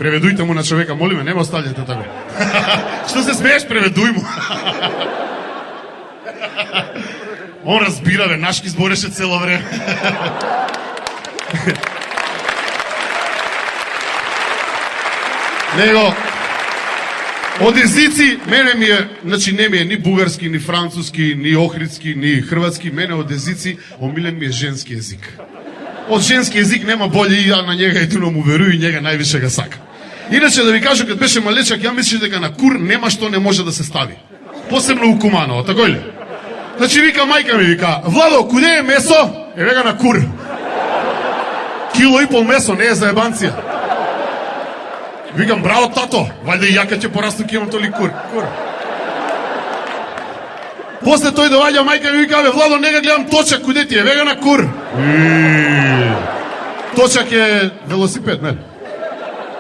Преведујте му на човека, молиме, не ме оставljате тако. Што се смееш, преведуј му. Он разбира, бе, нашки збореше цело време. Него, од езици, мене ми е, значи не ми е ни бугарски, ни француски, ни охридски, ни хрватски, мене од езици, омилен ми е женски език. Од женски език нема болje и ја на njega едино му верую и njega највише га сака. Иначе да ви кажам, кад беше малечак, ја мислиш дека на кур нема што не може да се стави. Посебно у Куманово, тако ли? Значи вика мајка ми, вика, Владо, куде е месо? Е вега на кур. Кило и пол месо, не е за ебанција. Викам, браво, тато, вајде и јака ќе порасту ке имам толи кур. После тој доваѓа мајка ми вика, бе, Владо, нега гледам точак, куде ти е? Вега на кур. Точак е велосипед, нели?